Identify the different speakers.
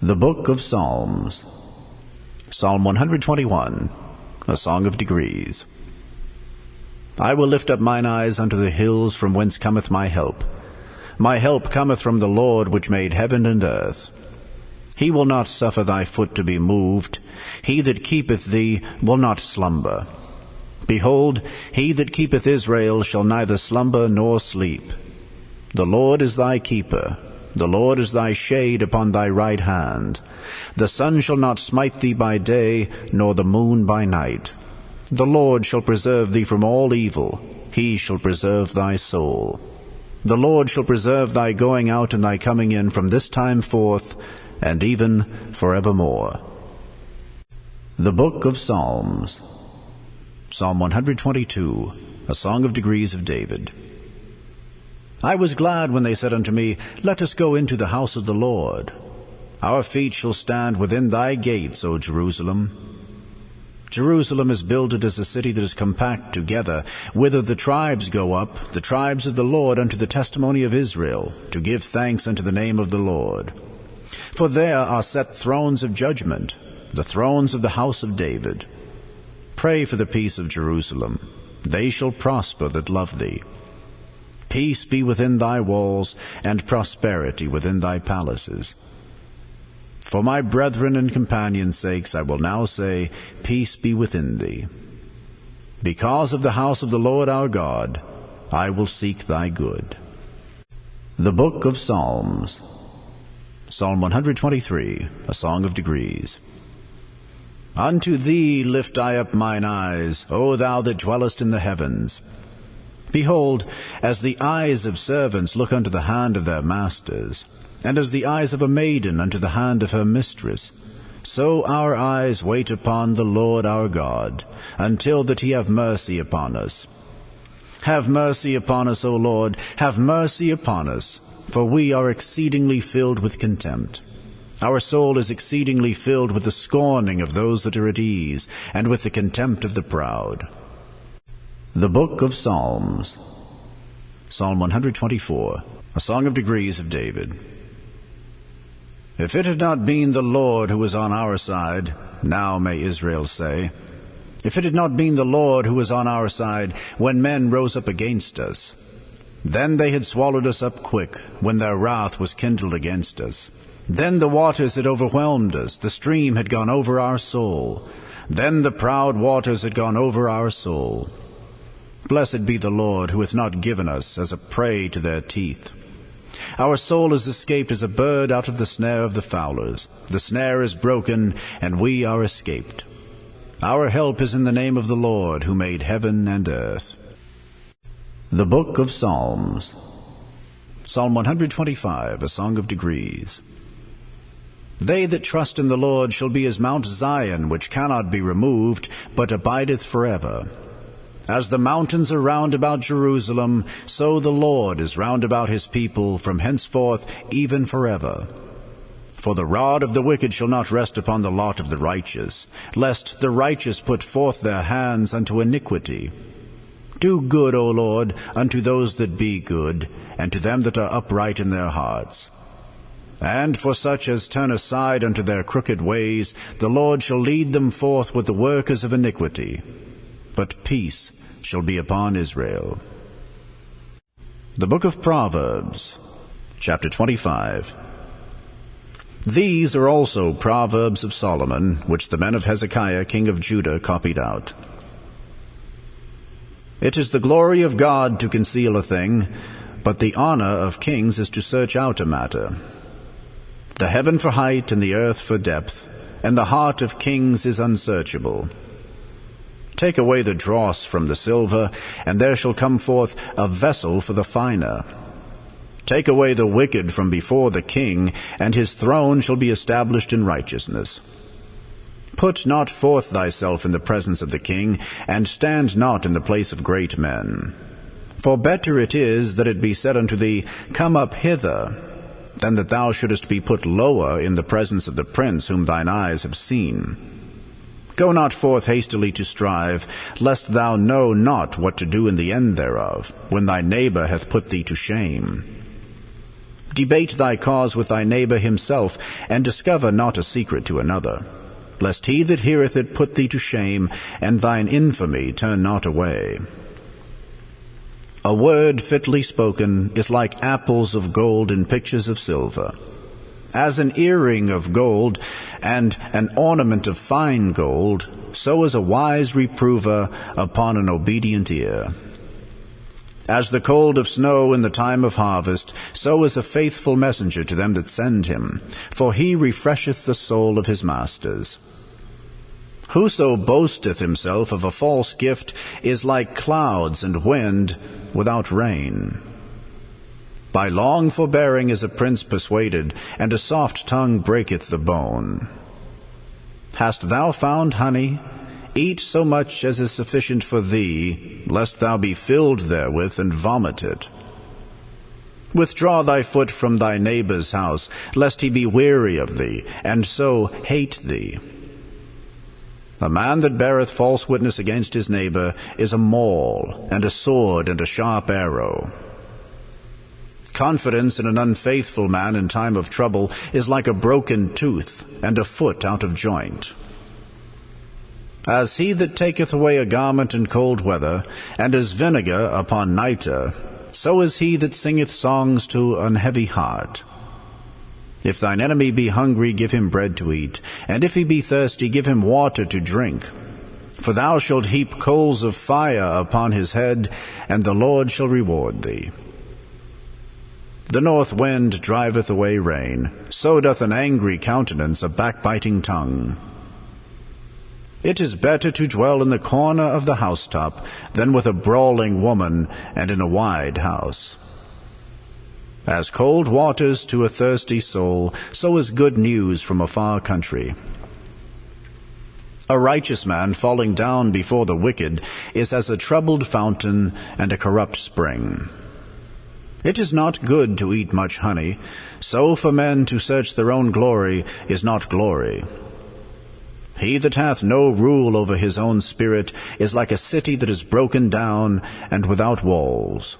Speaker 1: The Book of Psalms. Psalm 121, a Song of Degrees. I will lift up mine eyes unto the hills, from whence cometh my help. My help cometh from the Lord, which made heaven and earth. He will not suffer thy foot to be moved. He that keepeth thee will not slumber. Behold, he that keepeth Israel shall neither slumber nor sleep. The Lord is thy keeper. The Lord is thy shade upon thy right hand. The sun shall not smite thee by day, nor the moon by night. The Lord shall preserve thee from all evil. He shall preserve thy soul. The Lord shall preserve thy going out and thy coming in from this time forth, and even forevermore. The Book of Psalms. Psalm 122, a Song of Degrees of David. I was glad when they said unto me, Let us go into the house of the Lord. Our feet shall stand within thy gates, O Jerusalem. Jerusalem is builded as a city that is compact together, whither the tribes go up, the tribes of the Lord, unto the testimony of Israel, to give thanks unto the name of the Lord. For there are set thrones of judgment, the thrones of the house of David. Pray for the peace of Jerusalem. They shall prosper that love thee. Peace be within thy walls, and prosperity within thy palaces. For my brethren and companions' sakes I will now say, Peace be within thee. Because of the house of the Lord our God, I will seek thy good. The Book of Psalms. Psalm 123, a Song of Degrees. Unto thee lift I up mine eyes, O thou that dwellest in the heavens. Behold, as the eyes of servants look unto the hand of their masters, and as the eyes of a maiden unto the hand of her mistress, so our eyes wait upon the Lord our God, until that he have mercy upon us. Have mercy upon us, O Lord, have mercy upon us, for we are exceedingly filled with contempt. Our soul is exceedingly filled with the scorning of those that are at ease, and with the contempt of the proud. The Book of Psalms. Psalm 124, a Song of Degrees of David. If it had not been the Lord who was on our side, now may Israel say, if it had not been the Lord who was on our side, when men rose up against us, then they had swallowed us up quick, when their wrath was kindled against us. Then the waters had overwhelmed us, the stream had gone over our soul. Then the proud waters had gone over our soul. Blessed be the Lord, who hath not given us as a prey to their teeth. Our soul is escaped as a bird out of the snare of the fowlers. The snare is broken, and we are escaped. Our help is in the name of the Lord, who made heaven and earth. The Book of Psalms. Psalm 125, a Song of Degrees. They that trust in the Lord shall be as Mount Zion, which cannot be removed, but abideth forever. As the mountains are round about Jerusalem, so the Lord is round about his people, from henceforth even forever. For the rod of the wicked shall not rest upon the lot of the righteous, lest the righteous put forth their hands unto iniquity. Do good, O Lord, unto those that be good, and to them that are upright in their hearts. And for such as turn aside unto their crooked ways, the Lord shall lead them forth with the workers of iniquity. But peace shall be upon Israel. The Book of Proverbs, Chapter 25. These are also Proverbs of Solomon, which the men of Hezekiah king of Judah copied out. It is the glory of God to conceal a thing, but the honor of kings is to search out a matter. The heaven for height, and the earth for depth, and the heart of kings is unsearchable. Take away the dross from the silver, and there shall come forth a vessel for the finer. Take away the wicked from before the king, and his throne shall be established in righteousness. Put not forth thyself in the presence of the king, and stand not in the place of great men. For better it is that it be said unto thee, Come up hither, than that thou shouldest be put lower in the presence of the prince whom thine eyes have seen. Go not forth hastily to strive, lest thou know not what to do in the end thereof, when thy neighbor hath put thee to shame. Debate thy cause with thy neighbor himself, and discover not a secret to another, lest he that heareth it put thee to shame, and thine infamy turn not away. A word fitly spoken is like apples of gold in pictures of silver. As an earring of gold and an ornament of fine gold, so is a wise reprover upon an obedient ear. As the cold of snow in the time of harvest, so is a faithful messenger to them that send him, for he refresheth the soul of his masters. Whoso boasteth himself of a false gift is like clouds and wind without rain. By long forbearing is a prince persuaded, and a soft tongue breaketh the bone. Hast thou found honey? Eat so much as is sufficient for thee, lest thou be filled therewith and vomit it. Withdraw thy foot from thy neighbor's house, lest he be weary of thee, and so hate thee. A man that beareth false witness against his neighbor is a maul, and a sword, and a sharp arrow. Confidence in an unfaithful man in time of trouble is like a broken tooth, and a foot out of joint. As he that taketh away a garment in cold weather, and as vinegar upon nitre, so is he that singeth songs to an heavy heart. If thine enemy be hungry, give him bread to eat, and if he be thirsty, give him water to drink. For thou shalt heap coals of fire upon his head, and the Lord shall reward thee. The north wind driveth away rain, so doth an angry countenance a backbiting tongue. It is better to dwell in the corner of the housetop than with a brawling woman and in a wide house. As cold waters to a thirsty soul, so is good news from a far country. A righteous man falling down before the wicked is as a troubled fountain and a corrupt spring. It is not good to eat much honey, so for men to search their own glory is not glory. He that hath no rule over his own spirit is like a city that is broken down and without walls.